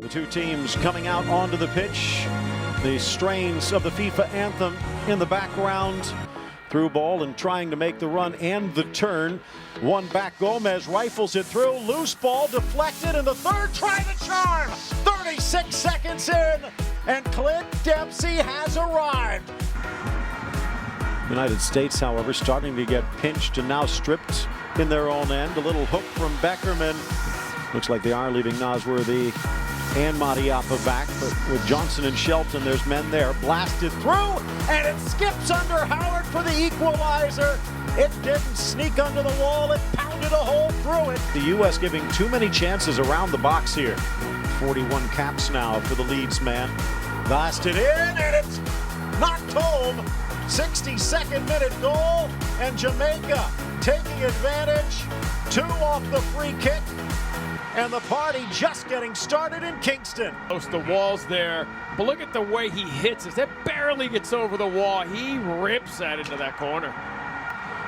The two teams coming out onto the pitch. The strains of the FIFA anthem in the background. Through ball and trying to make the run and the turn. One back, Gomez rifles it through. Loose ball deflected, and the third try to charm. 36 seconds in, and Clint Dempsey has arrived. United States, however, starting to get pinched and now stripped in their own end. A little hook from Beckerman. Looks like they are leaving Nosworthy and Matiapa back, but with Johnson and Shelton, there's men there. Blasted through, and it skips under Howard for the equalizer. It didn't sneak under the wall, it pounded a hole through it. The U.S. giving too many chances around the box here. 41 caps now for the Leeds man. Blasted in, and it's knocked home. 62nd minute goal, and Jamaica taking advantage. 2 off the free kick. And the party just getting started in Kingston. The wall's there, but look at the way he hits it. That barely gets over the wall. He rips that into that corner.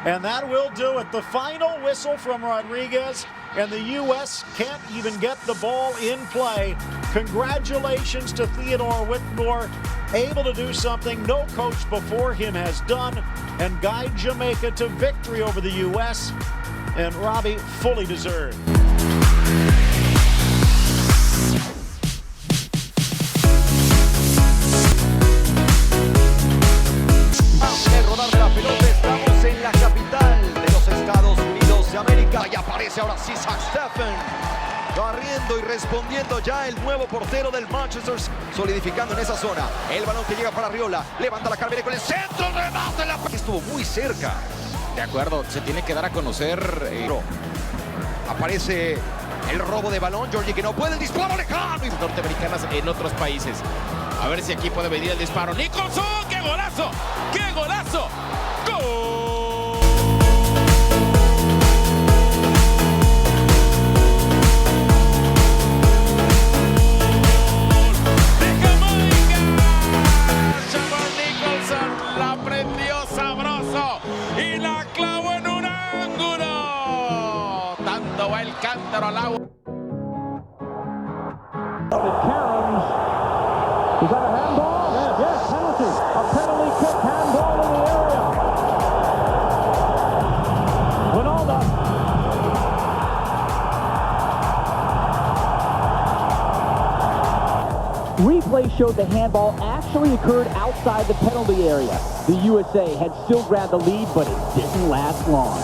And that will do it. The final whistle from Rodriguez, and the U.S. can't even get the ball in play. Congratulations to Theodore Whitmore, able to do something no coach before him has done, and guide Jamaica to victory over the U.S. And Robbie, fully deserved. Y aparece ahora sí Stephen barriendo y respondiendo ya el nuevo portero del Manchester, solidificando en esa zona. El balón que llega para Riola, levanta la cara, con el centro, remate, la estuvo muy cerca. De acuerdo, se tiene que dar a conocer. Aparece el robo de balón, Georgie que no puede, el disparo lejano. Norteamericanas en otros países. A ver si aquí puede venir el disparo. ¡Nicholson! ¡Qué golazo! ¡Qué golazo! ¡Gol! Y la clavó en un ángulo. Dando va el cántaro al agua. Is that a handball? Yes, penalty. A penalty kick, handball in the area. Ronaldo. Replay showed the handball actually occurred outside the penalty area. The USA had still grabbed the lead, but it didn't last long.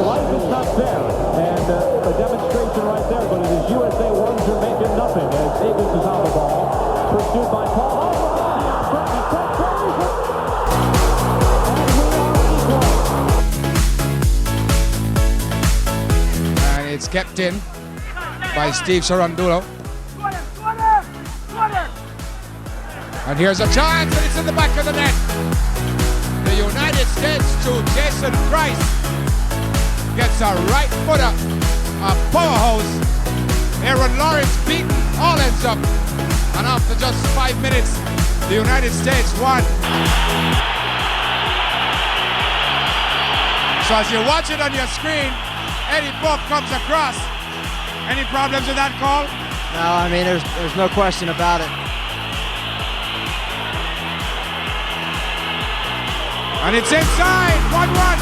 Life is not fair, and a demonstration right there, but it is USA 1, Jamaica nothing, as Davis is on the ball, pursued by Paul. And it's kept in by Steve Sarandulo. And here's a chance, and it's in the back of the net. The United States to Jason Price gets a right footer, a powerhouse. Aaron Lawrence beaten, all ends up. And after just 5 minutes, the United States won. So as you watch it on your screen, Eddie Book comes across. Any problems with that call? No, I mean, there's no question about it. And it's inside, 1-1.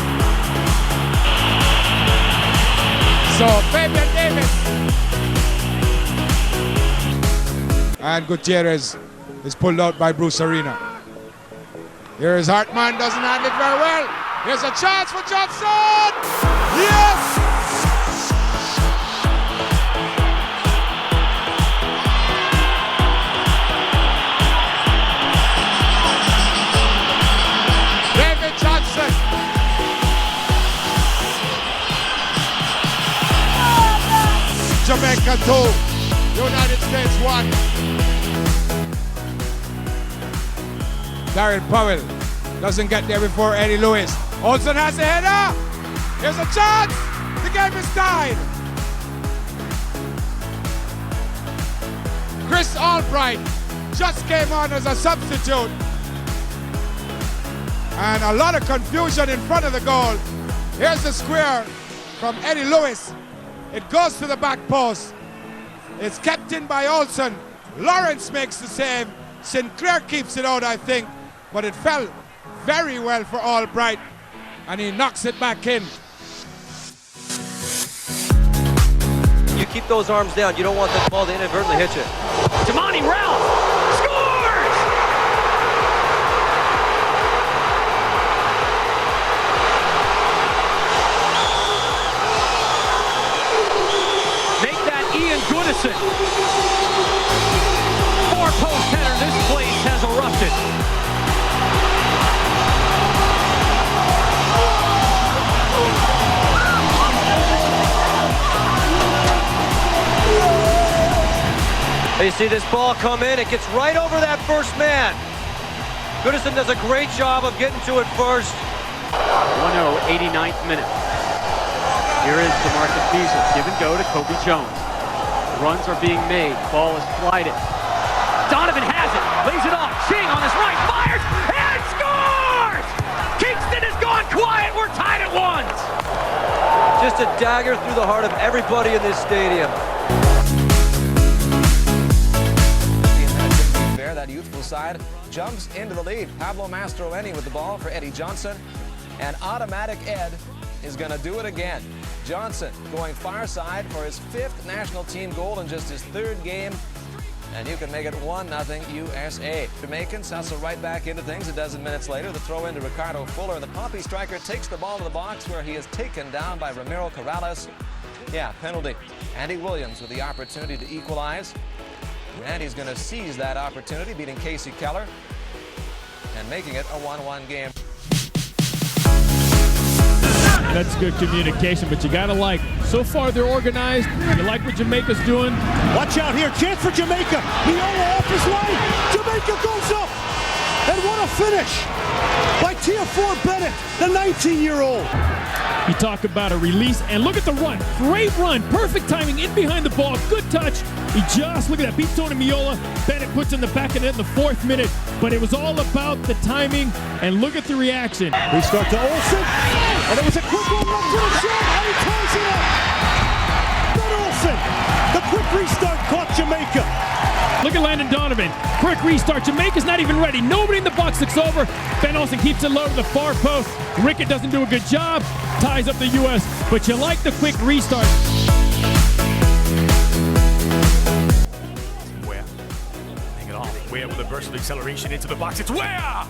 So Fabian Davis. And Gutierrez is pulled out by Bruce Arena. Here is Hartman, doesn't handle it very well. Here's a chance for Johnson. Yes! Jamaica 2, United States 1. Darren Powell doesn't get there before Eddie Lewis. Olsen has a header. Here's a chance. The game is tied. Chris Albright just came on as a substitute. And a lot of confusion in front of the goal. Here's the square from Eddie Lewis. It goes to the back post. It's kept in by Olsen. Lawrence makes the save. Sinclair keeps it out, I think, but it fell very well for Albright, and he knocks it back in. You keep those arms down. You don't want that ball to inadvertently hit you. Damani Ralph scores! Make that Ian Goodison. Four-post header. This place has erupted. You see this ball come in, it gets right over that first man. Goodison does a great job of getting to it first. 1-0, 89th minute. Here is DeMarcus Beasley. Give and go to Kobe Jones. Runs are being made. Ball is flighted. Donovan has it. Lays it off. Ching on his right. Fires and scores! Kingston has gone quiet. We're tied at 1. Just a dagger through the heart of everybody in this stadium. That youthful side jumps into the lead. Pablo Mastroeni with the ball for Eddie Johnson, and automatic Ed is going to do it again. Johnson going far side for his 5th national team goal in just his 3rd game, and you can make it 1-0 USA. Jamaicans hustle right back into things a dozen minutes later. The throw into Ricardo Fuller, and the Poppy striker takes the ball to the box where he is taken down by Ramiro Corrales. Yeah, penalty. Andy Williams with the opportunity to equalize. And he's going to seize that opportunity, beating Casey Keller and making it a 1-1 game. That's good communication, but you gotta like. So far they're organized. You like what Jamaica's doing. Watch out here, chance for Jamaica. Miola off his line. Jamaica goes up. And what a finish by Tiafoe Bennett, the 19-year-old. You talk about a release, and look at the run. Great run, perfect timing in behind the ball, good touch. He just, look at that, beats Tony Miola. Bennett puts in the back of it in the 4th minute, but it was all about the timing, and look at the reaction. We start to Olsen, and it was a quick one up to the shot, and he ties it up. Ben Olsen, the quick restart caught Jamaica. Look at Landon Donovan. Quick restart. Jamaica's not even ready. Nobody in the box looks over. Ben Olsen keeps it low to the far post. Rickett doesn't do a good job. Ties up the U.S. But you like the quick restart. Where? Hang it on. Where with a burst of acceleration into the box. It's Where!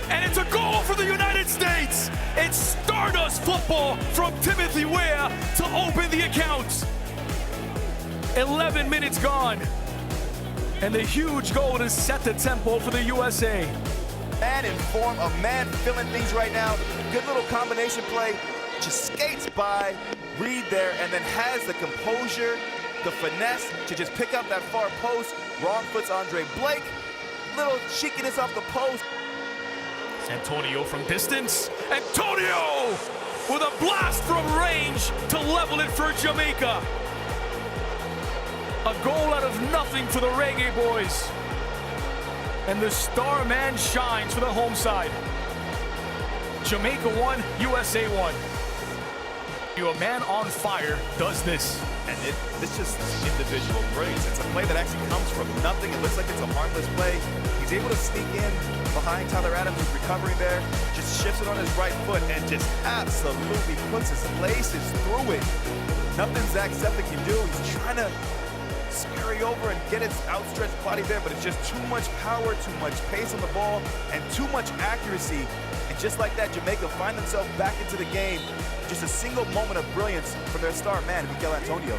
And it's a goal for the United States. It's Stardust football from Timothy Ware to open the account. 11 minutes gone. And the huge goal to set the tempo for the USA. Man in form, a man filling things right now. Good little combination play. Just skates by, Reed there, and then has the composure, the finesse to just pick up that far post. Wrong foot's Andre Blake. Little cheekiness off the post. It's Antonio from distance. Antonio with a blast from range to level it for Jamaica. A goal out of nothing for the Reggae Boyz. And the star man shines for the home side. Jamaica won, USA won. A man on fire does this. And it's just individual brilliance. It's a play that actually comes from nothing. It looks like it's a harmless play. He's able to sneak in behind Tyler Adams, who's recovering there, just shifts it on his right foot and just absolutely puts his laces through it. Nothing Zach Septic can do. He's trying to scurry over and get his outstretched body there, but it's just too much power, too much pace on the ball, and too much accuracy. And just like that, Jamaica find themselves back into the game. Just a single moment of brilliance from their star man, Mikel Antonio.